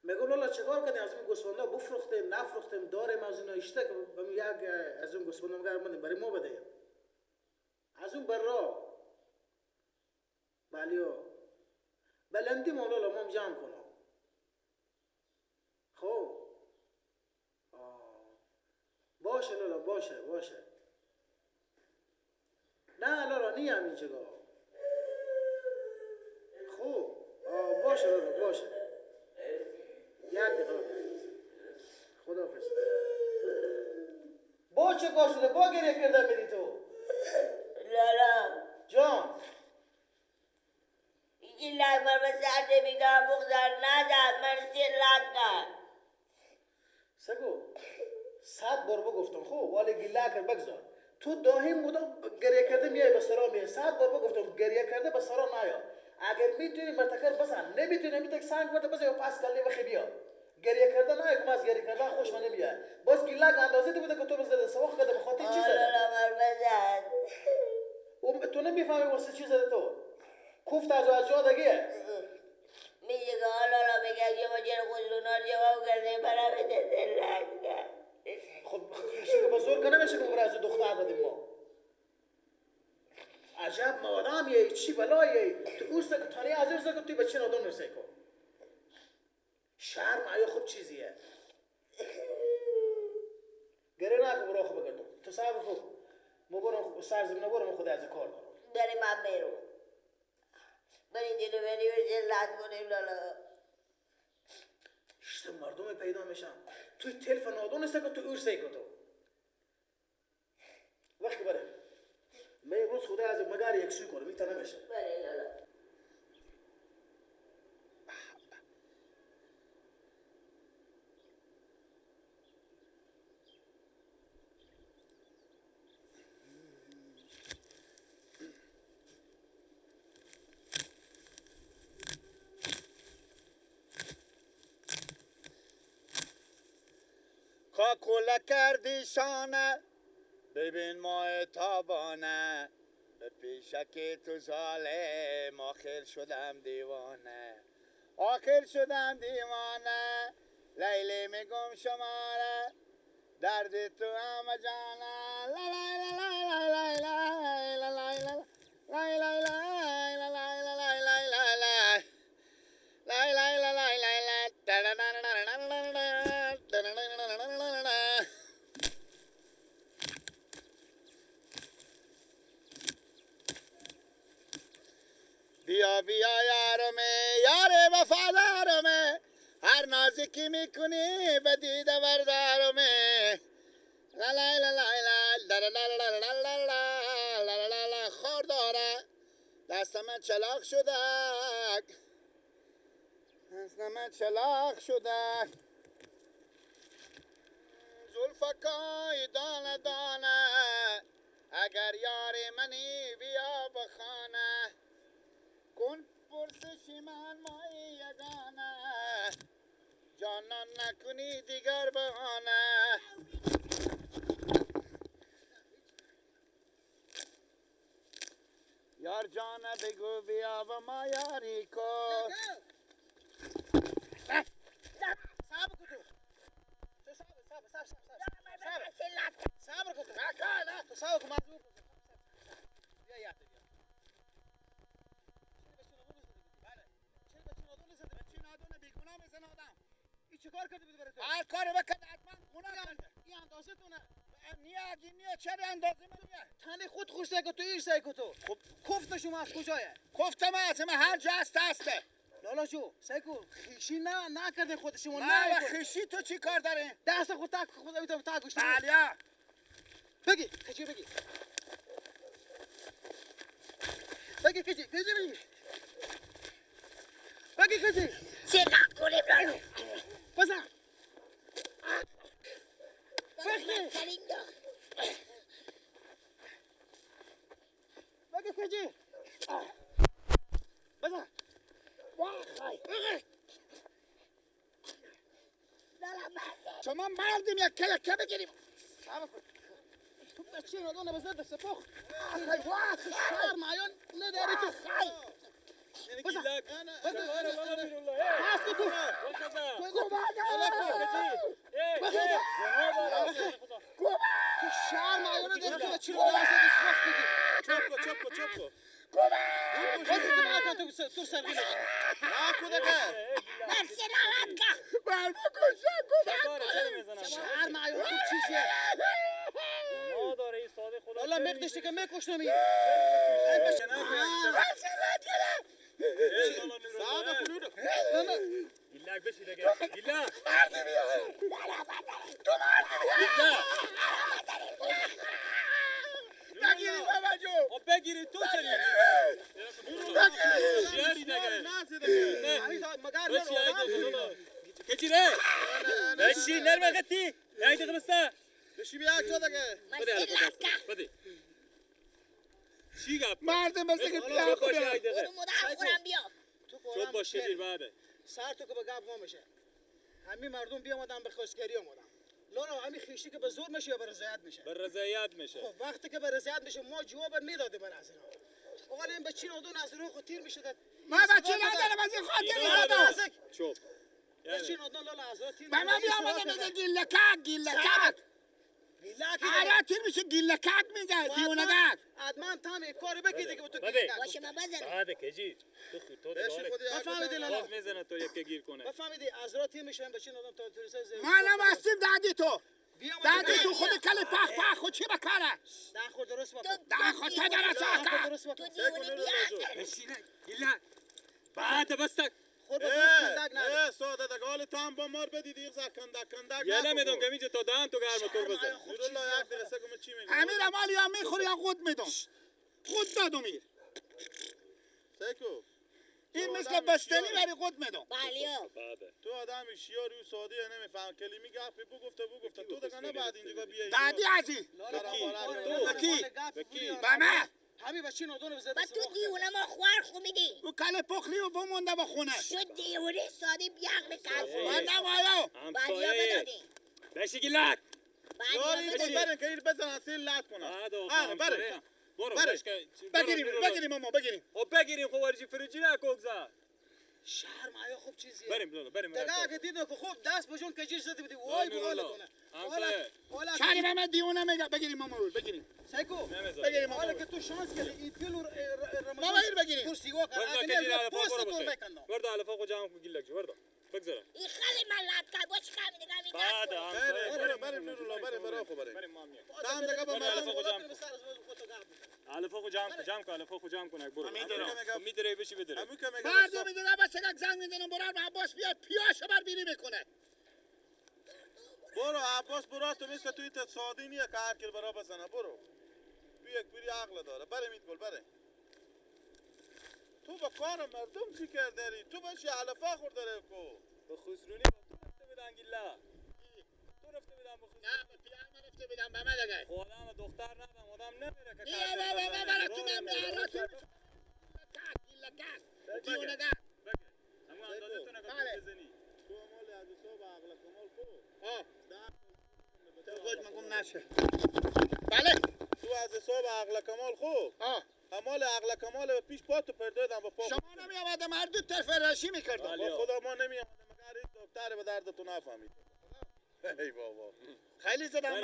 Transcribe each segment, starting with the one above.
میگم لالا چیکار کنیم از این گوسفندا بفروختیم نفروختیم داریم از اینا اشته که یک از اون گوسفندا میگم برای ما بده از اون برا بلیو بلندی مولا ما جمع کنم خب باشه لالا باشه نه لالا نی همین چگاه خوب باشه لالا باشه یک دقیقه خداحافظ با چه کار شده با گریه کرده میری تو لالا جان این لگمر به سرده بیدار بگذار نزد مرسی لگمر سگو 100 بار بگفتم خب ولی گله کر بگذار تو داهی مدام گریه کرده میای به سرا میای 100 بار بگفتم گریه کرده به سرا نیا اگر میتونی مرتکر بزن نمیتونی میتونی سنگ بده بزن یا پس کلی بخی بیا گریه کرده نه کم از گریه کرده خوش من نمیاد باز گله اندازه تو بده که تو بزده سواخ کرده به خاطر چی زده لالا مر بزن تو نمیفهمی واسه چی زده تو کوفت از جا دگیه میگه که لالا میگه یه مجر خودلونا جواب کرده برا بده لگمر خب خیشی که بزرگ که نمیشه که برای از دختر بدیم ما عجب مادام یه چی بلایه تو اوسته که تانی از اوسته که توی بچه نادون نرسه کن شرم آیا خوب چیزیه گره نکن برای خوب بگردم تو صاحب خوب مبارم سر زمینه برم خود از کار دارم بری من بیرون بری دیدو بری برسی لد کنیم لالا اشته مردم پیدا میشم توی تلف نادون نرسه که تو اوسته که تو وقتی بره من امروز خدا از مگر یک سوی کنم میتونه نمیشه بری لالا کاکوله کردی شانه ببین ماه تابانه به پیشک تو ظالم آخر شدم دیوانه لیلی میگم شماره درد تو همه جانه لا لا لا لا لا لا لا لا لا لا بیا بیا یارمه یار وفادارمه هر نازی که میکنی به دیده بردارمه لا لا لا لا لا لا لا لا لا لا لا لا لا لا خور داره دستم چلاق شده زلفکای دانه دانه اگر یار منی بیا بخانه کن پرسش من مای یگانه جانان نکنی دیگر بهانه یار جانه بگو بیا و ما یاری کن صبر کن تو صبر کن تو صبر کن مجبور کن بیا یاد بیا بچه نادون بیگناه میزنه آدم این چه کار کرده بود برای تو هر کاری بکنه حتما گناه کنه این اندازه تونه نیا چرا اندازه من تنه خود خوشته که تو ایش سای که تو خب کفت شما از کجایه گفتم از من هر جا هسته لالا جو سایکو خیشی نکرده خود شما نه و خیشی تو چی کار داره دست خود تک خود میتونم تک گوشت بله بگی کجی بگی چقدر کنیم لالا بزن بگی سرینگا بگی کجی بزن لالا مرده شما مردیم یک کلکه بگیریم تو بچه نادانه بزرد سپخ شرم عیان نداری تو بزن تو شهر معیانه داری که چی رو درست دست دیگه چپ کن بازی که ما کنم تو سرگی نکنم شهر معیانه خوب چیزیه والله مقدشتی که میکشنمی گیلک بشی دیگه گیلک بگیری بابا جو بگیری تو چلی شیاری دیگه بشی کچی ره بشی نرمه قطی یک دقیقه بسته بشی بیا تو دیگه بده چی گپ مردم مثل که بیا چوب باشه یک دقیقه مدام خورم بیا چوب باشه دیر بعده سر تو که به گپ میشه همین مردم بیامدن به خواستگاری آمدن لانا همین خیشتی که به زور میشه یا به رضایت میشه به رضایت میشه خب وقتی که به رضایت میشه ما جواب میدادیم بر از اینا اول این بچین اون دو نظرو خود تیر میشه من بچه ندارم از این خاطر میزدم چوب بچین اون دو لالا از تیر به من بیامده میگه گیلکک آره تیر میشه گیلکک میگه دیونگک حتما تام یک کاری بکی دیگه به تو بده. گیر باشه من بزنم بعده کجی تو داره بفهمیدی لالا باز میزنه تو یک گیر کنه بفهمیدی از را تیر میشه بچین اون تا توریسه منم هستیم دادی تو بیام دادی تو خود کل پخ خود چی بکاره ده خود درست با ده خود تا درست آکا درست با تو دیوونه بیا بشینه گیلک بعد بستک خود با درست کندک نه ساده دگال تام با مار بدی دیگه کندک یه نمیدون که میجه تو دهن تو گرم تو بزن الله یک دقیقه سگم چی میگی امیر امال یا میخوری یا خود میدم خود دادم میر سکو این مثل بستنی بری خود میدم بالیا بعده تو آدمی شیاری و ساده نمیفهم کلمی گفت بگفته تو دیگه نه بعد اینجا بیای دادی ازی بکی بامه همین بچین اون دو بزد با تو دیوونه ما خوار خو میدی او کل پخلی و بمونده با خونه شد دیوونه سادی بیاق بکن من نمایو بالیا بدادی بشی گیلک بالیا بدادی برن که این بزن اصیل لات کنه آره بره برو بگیریم اما بگیریم خب بگیریم خب ورجی فریجی نکوگزا شهر معایا خوب چیزیه بریم دیگه اگه دیدن که خوب دست بجون کجیش زدی بدی وای بغال کنه حالا شهری به من دیونه میگه بگیریم اما بگیریم سیکو بگیریم حالا اما که تو شانس کردی این پیل و ما بگیر بگیریم کرسی وا کرد وردا اگه کجی نه على پوست فوق تو برو بکنم وردا على فوق جام گیلک جو وردا بگذره این خیلی من لات کرد باش کمی دیگه می بعد بریم برا خو بریم مامی دام دیگه با مردم على فوق جام کن على فوق جام کن برو میدره بشی بدره همون که میگه مردم میدونه بس یک زنگ میزنم برار به عباس بیاد پیاش بر بیری میکنه برو عباس برو تو مثل توی تصادی نیه که هر کل برا بزنه برو بیری عقل داره بریم این گل بریم تو با کار مردم چی کردی تو باشی علفا خورده کو به خسرونی تو رفته بدن گیلا تو رفته بدن به خسرونی نه پیام رفته بدم به من دیگه خودم دختر ندم آدم نمیره که بیا بابا برا تو من بیاراتون گیلا کس دیونه گه همون اندازه تو نگاه بزنی تو مال از صبح عقل کمال کو ها تو خود مگم نشه بله تو از صبح عقل کمال خو ها مال عقل کمال پیش پا تو پردادم با پا شما نمی آمدم هر دو طرف رشی میکردم با خدا ما نمی آمدم مگر این دکتر به دردتون نفهمید ای بابا خیلی زدم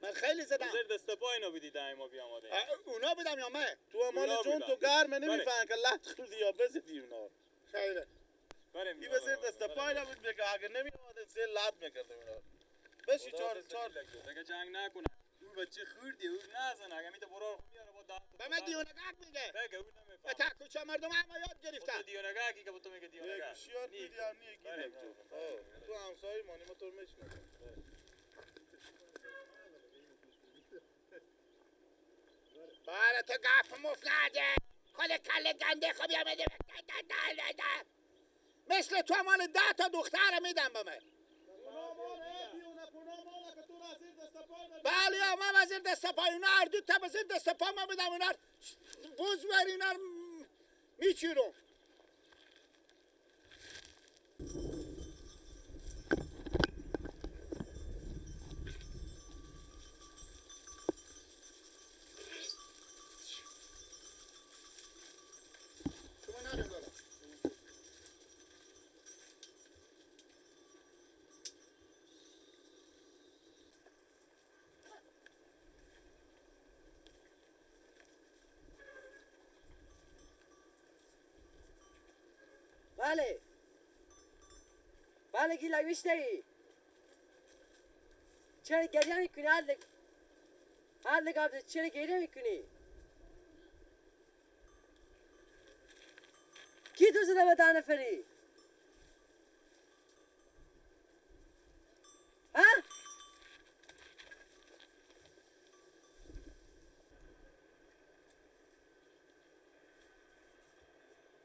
من خیلی زدم زیر دست پای اینو بدی دائما بیاماده اونا بدم یا من تو مال جون تو گرم نمیفهمن که لط خوردی یا بزدی اونا خیلی این به زیر دست پای نبود بگه اگه نمی آمده زیر لط میکردم اونا بشی چهار دیگه جنگ نکنه اون بچه خوردی اون نزنه اگه میته برو میاره با دست به من دیونگک میگه بگه اون نمیفهم تا کوچه مردم همه یاد گرفتن تو دیونگه کی که تو میگه دیونگه شیار بودی هم نیه گیلک جو تو همسایی مانی ما تو رو میشنم باره تو گپ مفلده کل گنده خوب یا میده مثل تو مال 10 تا دختر میدم به من بله یا من وزیر دست پای اونا هر دو تا وزیر دست پا من بدم اونا بوز بر اینا میچیرم بله بله گیلک میشنوی چرا گریه میکنی عدل قبضه چرا گریه میکنی کی تو زده به 10 نفری ها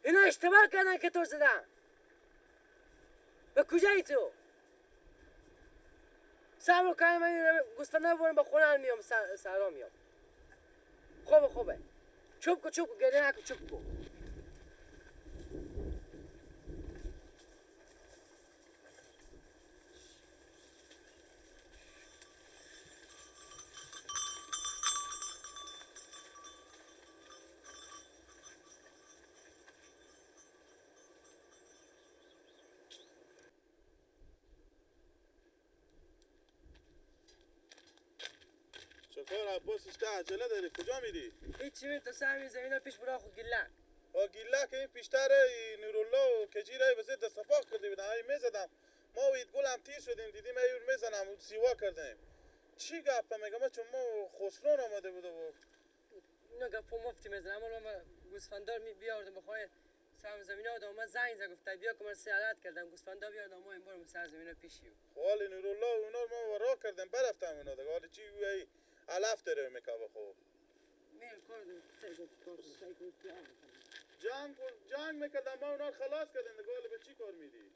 اینا اشتباه کردن که تو زدن به کجایی تو صبر کنم من گوسفنده ببرم به خونه میام سرا میام خوبه چوب کو گریه نکن چوب کو شکر عباس اشته عجله داری کجا میری؟ هیچی می تو سهمی زمین پیش برا خود گلک گیلا که این پیشتر نورالله و کجیره به زد دستفاق کردی بودن هایی میزدم ما و ایدگل هم تیر شدیم دیدیم ایور میزنم و سیوا کردیم چی گفته میگم ما چون ما خسرون آمده بوده و اینا گفت مفتی میزنم اما من گوسفندار بیاردم بخواه سهم زمین ها آدم زنگ زد گفت بیا که من سیارت کردم گوسفندار بیاردم ما این بار سر زمین ها پیشیم حالی نورالله و اونا رو ما ورا کردیم برفتم اونا دیگه حالی چی ای علف داره میکوه خوب میل کردم جنگ میکردم ما اونا رو خلاص کردیم دیگه حالی به چی کار میری؟